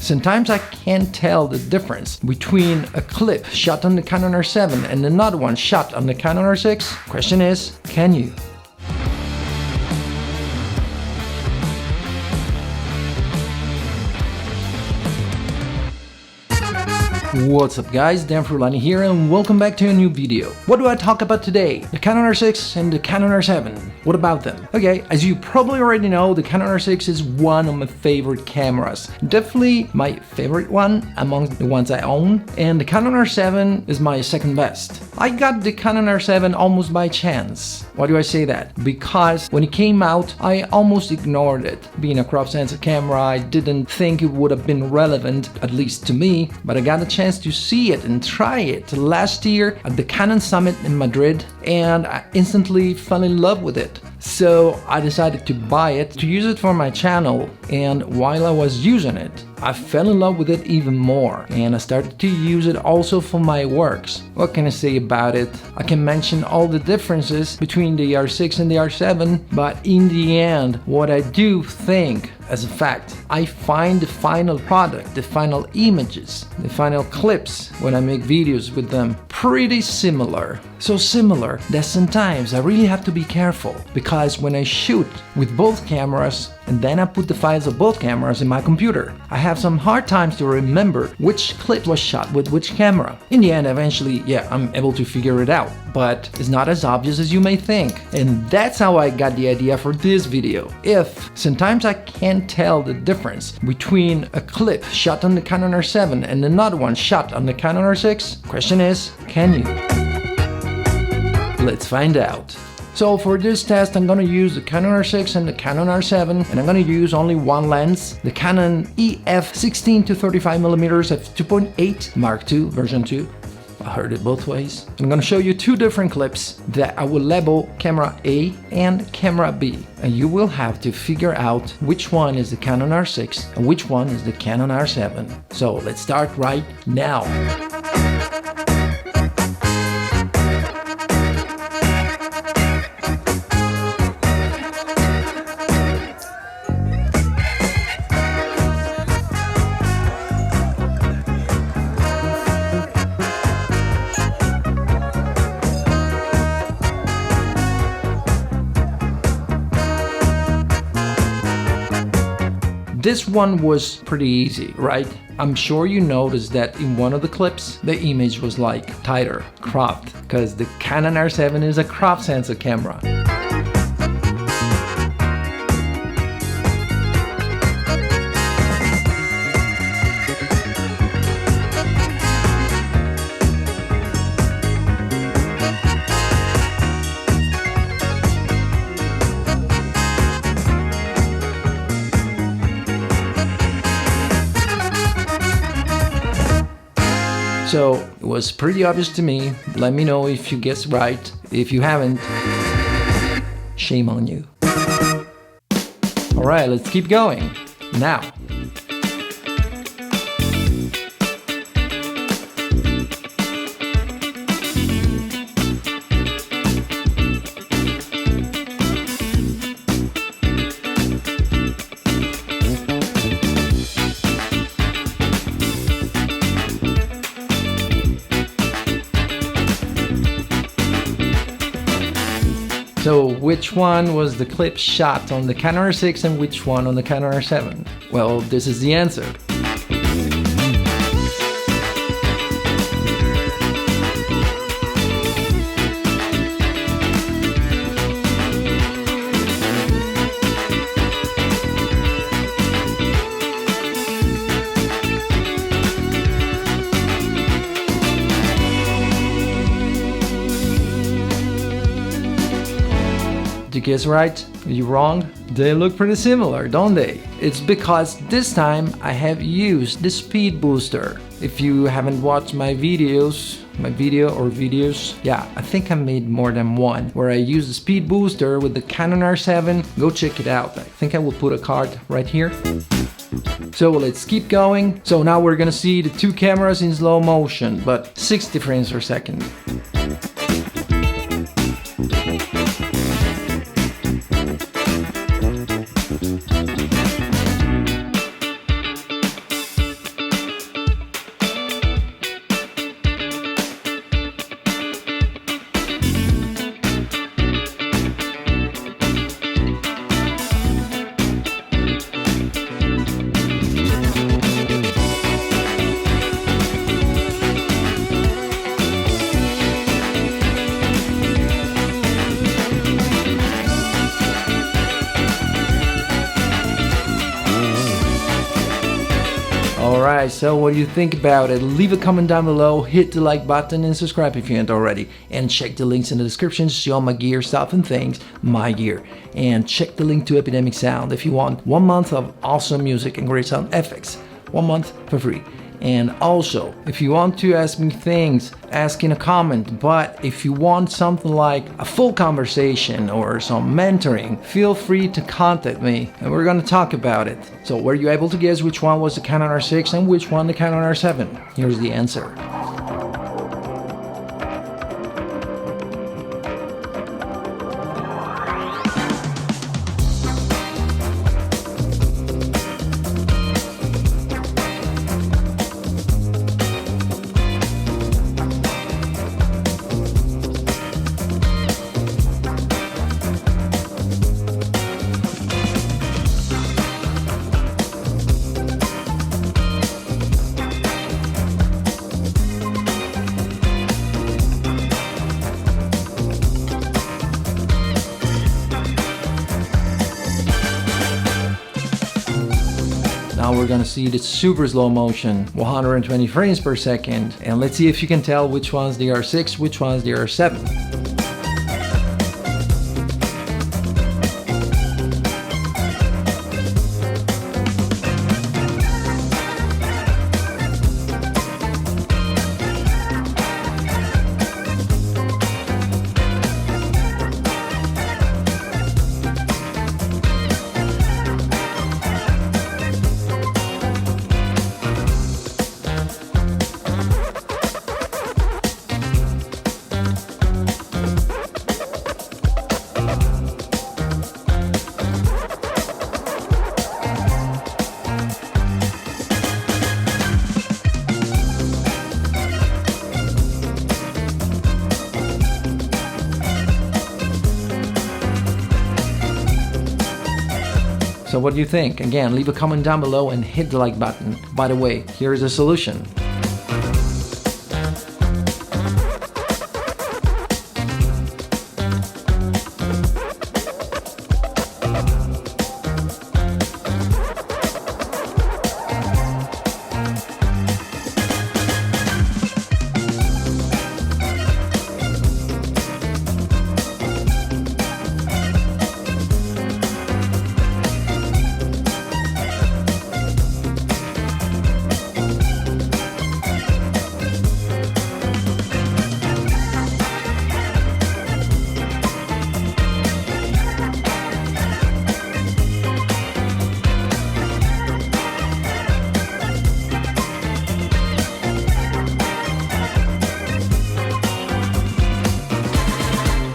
Sometimes I can't tell the difference between a clip shot on the Canon R7 and another one shot on the Canon R6. Question is, can you? What's up guys, Dan Frullani here and welcome back to a new video. What do I talk about today? The Canon R6 and the Canon R7. What about them? Okay, as you probably already know, the Canon R6 is one of my favorite cameras. Definitely my favorite one among the ones I own, and the Canon R7 is my second best. I got the Canon R7 almost by chance. Why do I say that? Because when it came out, I almost ignored it. Being a crop sensor camera, I didn't think it would have been relevant, at least to me, but I got a chance to see it and try it last year at the Canon Summit in Madrid, and I instantly fell in love with it. So I decided to buy it to use it for my channel, and while I was using it, I fell in love with it even more, and I started to use it also for my works. What can I say about it? I can mention all the differences between the R6 and the R7, but in the end, what I do think as a fact, I find the final product, the final images, the final clips when I make videos with them pretty similar. So similar that sometimes I really have to be careful, because when I shoot with both cameras and then I put the files of both cameras in my computer, I have some hard times to remember which clip was shot with which camera. In the end, eventually, yeah, I'm able to figure it out, but it's not as obvious as you may think. And that's how I got the idea for this video. If sometimes I can't tell the difference between a clip shot on the Canon R7 and another one shot on the Canon R6, question is, can you? Let's find out. So for this test, I'm gonna use the Canon R6 and the Canon R7, and I'm gonna use only one lens, the Canon EF 16 to 35mm f2.8 Mark II version 2. I heard it both ways. I'm gonna show you two different clips that I will label camera A and camera B, and you will have to figure out which one is the Canon R6 and which one is the Canon R7. So let's start right now. This one was pretty easy, right? I'm sure you noticed that in one of the clips, the image was like tighter, cropped, because the Canon R7 is a crop sensor camera. So it was pretty obvious to me. Let me know if you guessed right. If you haven't, shame on you. Alright, let's keep going. Now. So which one was the clip shot on the Canon R6 and which one on the Canon R7? Well, this is the answer. Did you guess right? Are you wrong? They look pretty similar, don't they? It's because this time I have used the speed booster. If you haven't watched my videos, yeah, I think I made more than one, where I used the speed booster with the Canon R7. Go check it out. I think I will put a card right here. So let's keep going. So now we're gonna see the two cameras in slow motion, but 60 frames per second. Alright, so what do you think about it? Leave a comment down below, hit the like button and subscribe if you haven't already. And check the links in the description to see all my gear, stuff and things, my gear. And check the link to Epidemic Sound if you want 1 month of awesome music and great sound effects. 1 month for free. And also, if you want to ask me things, ask in a comment. But if you want something like a full conversation or some mentoring, feel free to contact me and we're gonna talk about it. So were you able to guess which one was the Canon R6 and which one the Canon R7? Here's the answer. Now we're gonna see the super slow motion, 120 frames per second, and let's see if you can tell which one's the R6, which one's the R7. So what do you think? Again, leave a comment down below and hit the like button. By the way, here is a solution.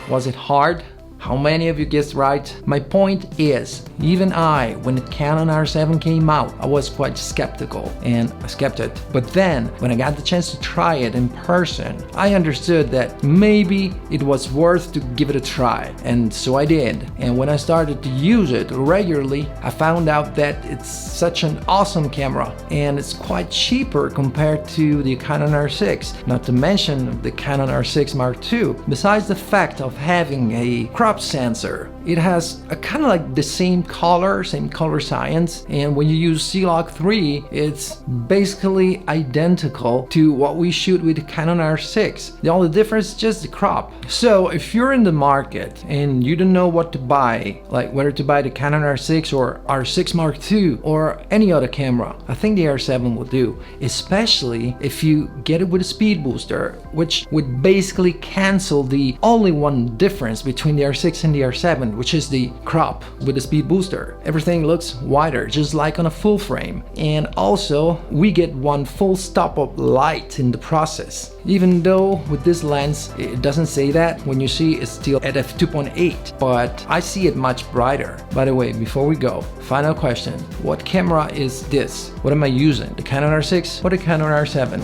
Was it hard? How many of you guessed right? My point is, even I, when the Canon R7 came out, I was quite skeptical and a skeptic. But then, when I got the chance to try it in person, I understood that maybe it was worth to give it a try. And so I did. And when I started to use it regularly, I found out that it's such an awesome camera. And it's quite cheaper compared to the Canon R6, not to mention the Canon R6 Mark II. Besides the fact of having a crop sensor, it has a kind of like the same color science, and when you use C-Log 3, it's basically identical to what we shoot with the Canon R6. The only difference is just the crop. So if you're in the market and you don't know what to buy, like whether to buy the Canon R6 or R6 Mark II or any other camera, I think the R7 will do, especially if you get it with a speed booster, which would basically cancel the only one difference between the R6 and the R7, which is the crop with the speed booster. Everything looks wider, just like on a full frame. And also, we get one full stop of light in the process. Even though with this lens, it doesn't say that. When you see it's still at f2.8, but I see it much brighter. By the way, before we go, final question. What camera is this? What am I using? The Canon R6 or the Canon R7?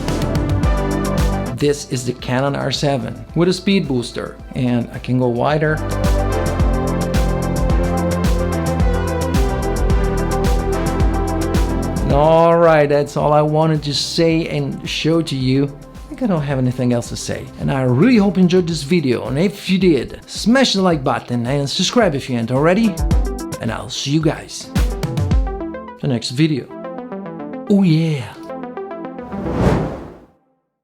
This is the Canon R7 with a speed booster, and I can go wider. Alright, that's all I wanted to say and show to you. I think I don't have anything else to say. And I really hope you enjoyed this video, and if you did, smash the like button and subscribe if you ain't already. And I'll see you guys in the next video. Oh yeah.